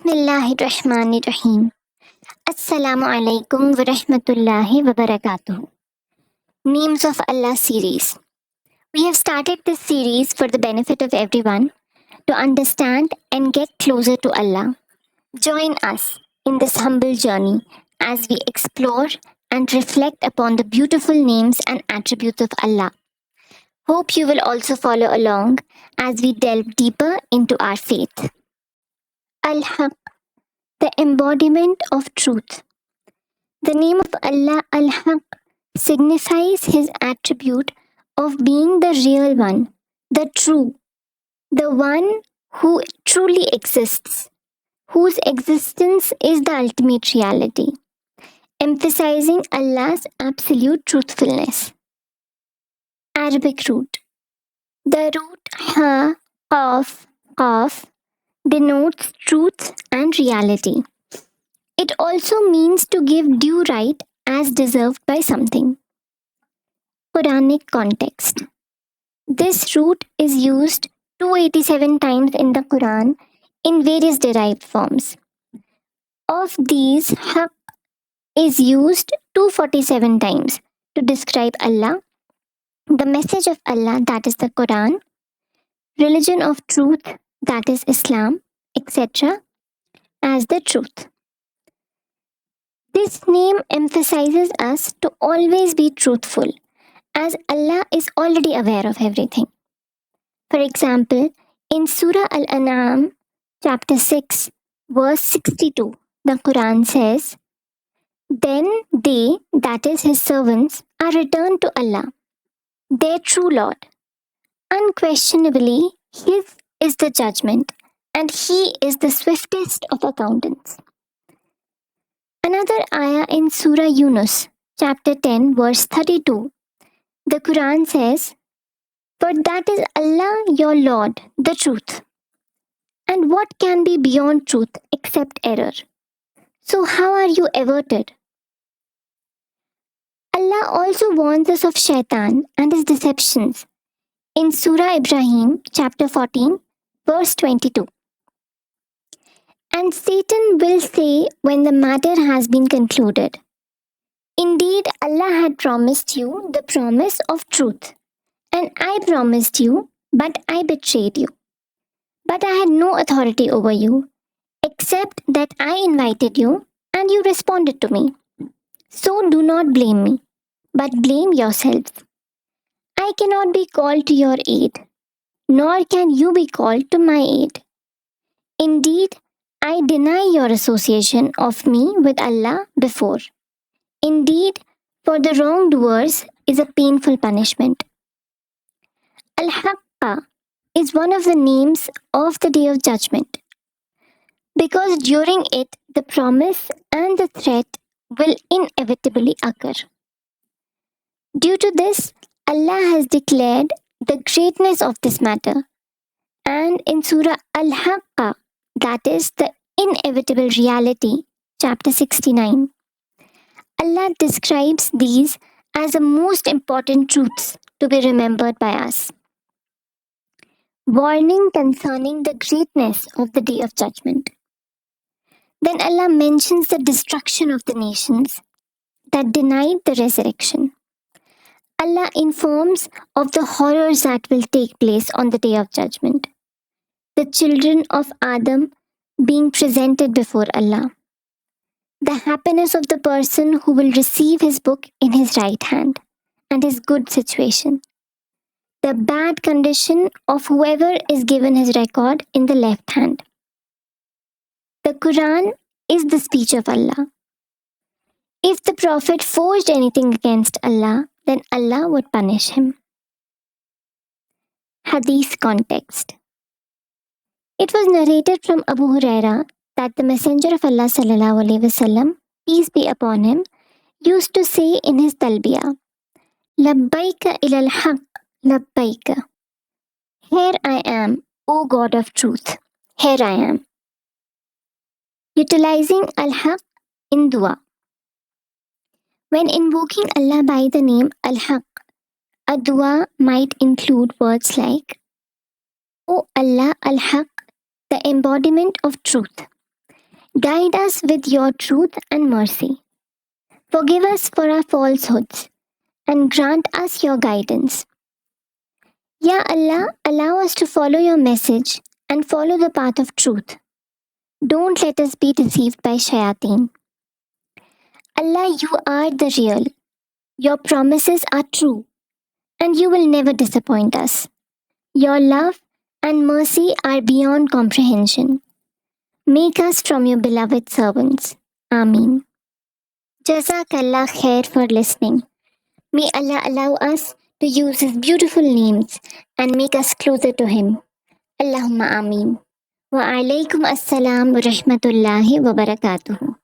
Bismillahirrahmanirrahim. Assalamu alaikum wa rahmatullahi wa barakatuh. Names of Allah series. We have started this series for the benefit of everyone to understand and get closer to Allah. Join us in this humble journey as we explore and reflect upon the beautiful names and attributes of Allah. Hope you will also follow along as we delve deeper into our faith. Al-Haq, the embodiment of truth. The name of Allah Al-Haq signifies his attribute of being the real one, the true, the one who truly exists, whose existence is the ultimate reality, emphasizing Allah's absolute truthfulness. Arabic root. The root ha, qaf denotes truth and reality. It also means to give due right as deserved by something. Quranic context. This root is used 287 times in the Quran in various derived forms. Of these, Haqq is used 247 times to describe Allah, the message of Allah, that is the Quran, religion of truth, that is Islam, etc., as the truth. This name emphasizes us to always be truthful, as Allah is already aware of everything. For example, in Surah Al-An'am, chapter 6, verse 62, the Quran says, "Then they, that is his servants, are returned to Allah, their true Lord. Unquestionably, his is the judgment, and he is the swiftest of accountants." Another ayah in Surah Yunus, chapter 10, verse 32, the Quran says, "For that is Allah your Lord, the truth. And what can be beyond truth except error? So how are you averted?" Allah also warns us of Shaitan and his deceptions in Surah Ibrahim, chapter 14, verse 22. "And Satan will say when the matter has been concluded, 'Indeed, Allah had promised you the promise of truth, and I promised you, but I betrayed you. But I had no authority over you, except that I invited you, and you responded to me. So do not blame me, but blame yourselves. I cannot be called to your aid, nor can you be called to my aid. Indeed, I deny your association of me with Allah before. Indeed, for the wrongdoers is a painful punishment." Al-Haqqa is one of the names of the Day of Judgment, because during it the promise and the threat will inevitably occur. Due to this, Allah has declared the greatness of this matter, and in Surah Al-Haqqa, that is the inevitable reality, chapter 69, Allah describes these as the most important truths to be remembered by us. Warning concerning the greatness of the Day of Judgment. Then Allah mentions the destruction of the nations that denied the resurrection. Allah informs of the horrors that will take place on the Day of Judgment. The children of Adam being presented before Allah. The happiness of the person who will receive his book in his right hand and his good situation. The bad condition of whoever is given his record in the left hand. The Quran is the speech of Allah. If the Prophet forged anything against Allah, then Allah would punish him. Hadith context. It was narrated from Abu Huraira that the Messenger of Allah sallallahu alaihi wasallam, peace be upon him, used to say in his talbiyah, "Labbaika ilal haq, labbaika." Here I am, O God of truth. Here I am. Utilizing al-haq in dua. When invoking Allah by the name al-haq, a dua might include words like, "O Allah al-haq, the embodiment of truth. Guide us with your truth and mercy. Forgive us for our falsehoods and grant us your guidance. Ya Allah, allow us to follow your message and follow the path of truth. Don't let us be deceived by shayateen. Allah, you are the real. Your promises are true, and you will never disappoint us. Your love and mercy are beyond comprehension. Make us from your beloved servants. Ameen. Jazakallah khair for listening. May Allah allow us to use His beautiful names and make us closer to Him. Allahumma Ameen. Wa alaikum assalam wa rahmatullahi wa barakatuhu.